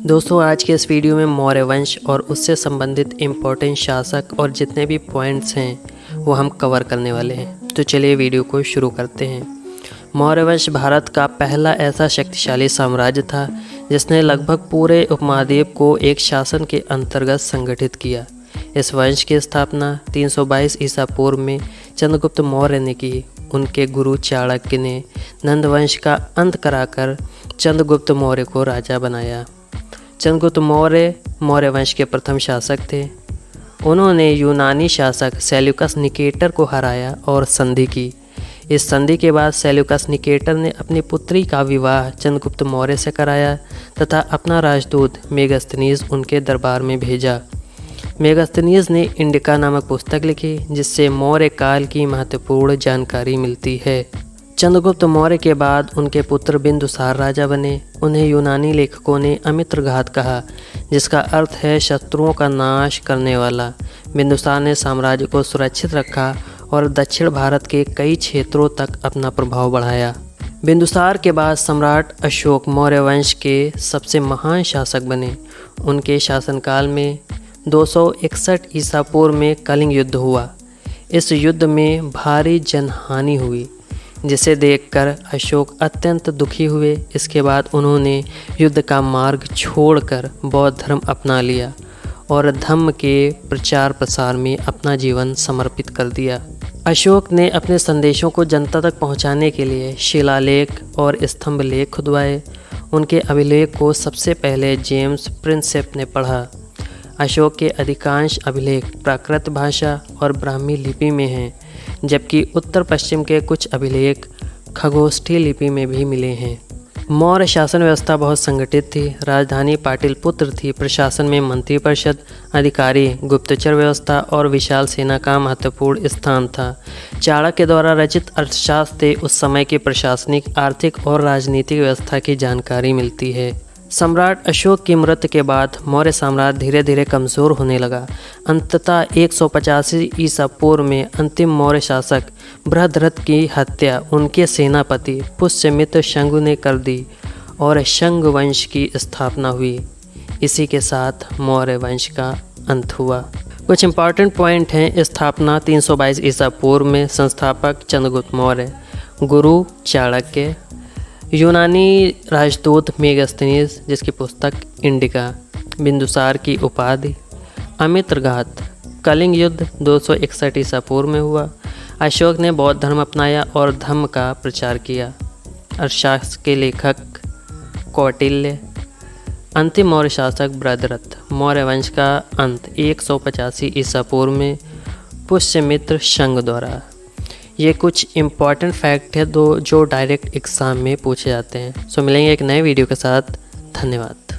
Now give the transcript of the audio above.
दोस्तों आज के इस वीडियो में मौर्य वंश और उससे संबंधित इम्पोर्टेंट शासक और जितने भी पॉइंट्स हैं वो हम कवर करने वाले हैं। तो चलिए वीडियो को शुरू करते हैं। मौर्य वंश भारत का पहला ऐसा शक्तिशाली साम्राज्य था जिसने लगभग पूरे उपमहाद्वीप को एक शासन के अंतर्गत संगठित किया। इस वंश की स्थापना 322 ईसा पूर्व में चंद्रगुप्त मौर्य ने की। उनके गुरु चाणक्य ने नंद वंश का अंत कराकर चंद्रगुप्त मौर्य को राजा बनाया। चंद्रगुप्त मौर्य वंश के प्रथम शासक थे। उन्होंने यूनानी शासक सेल्यूकस निकेटर को हराया और संधि की। इस संधि के बाद सेल्यूकस निकेटर ने अपनी पुत्री का विवाह चंद्रगुप्त मौर्य से कराया तथा अपना राजदूत मेगास्थनीज उनके दरबार में भेजा। मेगास्थनीज ने इंडिका नामक पुस्तक लिखी जिससे मौर्य काल की महत्वपूर्ण जानकारी मिलती है। चंद्रगुप्त मौर्य के बाद उनके पुत्र बिंदुसार राजा बने। उन्हें यूनानी लेखकों ने अमित्रघात कहा जिसका अर्थ है शत्रुओं का नाश करने वाला। बिंदुसार ने साम्राज्य को सुरक्षित रखा और दक्षिण भारत के कई क्षेत्रों तक अपना प्रभाव बढ़ाया। बिंदुसार के बाद सम्राट अशोक मौर्य वंश के सबसे महान शासक बने। उनके शासनकाल में 261 ईसा पूर्व में कलिंग युद्ध हुआ। इस युद्ध में भारी जनहानि हुई जिसे देखकर अशोक अत्यंत दुखी हुए। इसके बाद उन्होंने युद्ध का मार्ग छोड़कर बौद्ध धर्म अपना लिया और धम्म के प्रचार प्रसार में अपना जीवन समर्पित कर दिया। अशोक ने अपने संदेशों को जनता तक पहुंचाने के लिए शिलालेख और स्तंभ लेख खुदवाए। उनके अभिलेख को सबसे पहले जेम्स प्रिंसेप ने पढ़ा। अशोक के अधिकांश अभिलेख प्राकृत भाषा और ब्राह्मी लिपि में हैं, जबकि उत्तर पश्चिम के कुछ अभिलेख खगोष्ठी लिपि में भी मिले हैं। मौर्य शासन व्यवस्था बहुत संगठित थी। राजधानी पाटलिपुत्र थी। प्रशासन में मंत्रिपरिषद, अधिकारी, गुप्तचर व्यवस्था और विशाल सेना का महत्वपूर्ण स्थान था। चाणक्य द्वारा रचित अर्थशास्त्र से उस समय की प्रशासनिक, आर्थिक और राजनीतिक व्यवस्था की जानकारी मिलती है। सम्राट अशोक की मृत्यु के बाद मौर्य साम्राज्य धीरे धीरे कमज़ोर होने लगा। अंततः 185 ईसा पूर्व में अंतिम मौर्य शासक बृहद्रथ की हत्या उनके सेनापति पुष्यमित्र शंगु ने कर दी और शंग वंश की स्थापना हुई। इसी के साथ मौर्य वंश का अंत हुआ। कुछ इंपॉर्टेंट पॉइंट हैं। स्थापना 322 ईसा पूर्व में। संस्थापक चंद्रगुप्त मौर्य। गुरु चाणक्य। यूनानी राजदूत मेगास्थनीज जिसकी पुस्तक इंडिका। बिंदुसार की उपाधि। अमित्रघात। कलिंग युद्ध 261 ईसा पूर्व में हुआ। अशोक ने बौद्ध धर्म अपनाया और धम्म का प्रचार किया। अर्थशास्त्र के लेखक कौटिल्य। अंतिम मौर्य शासक बृहद्रथ। मौर्य वंश का अंत 185 ईसा पूर्व में पुष्यमित्र शंग द्वारा। ये कुछ इम्पॉर्टेंट फैक्ट है जो डायरेक्ट एग्ज़ाम में पूछे जाते हैं। सो मिलेंगे एक नए वीडियो के साथ। धन्यवाद।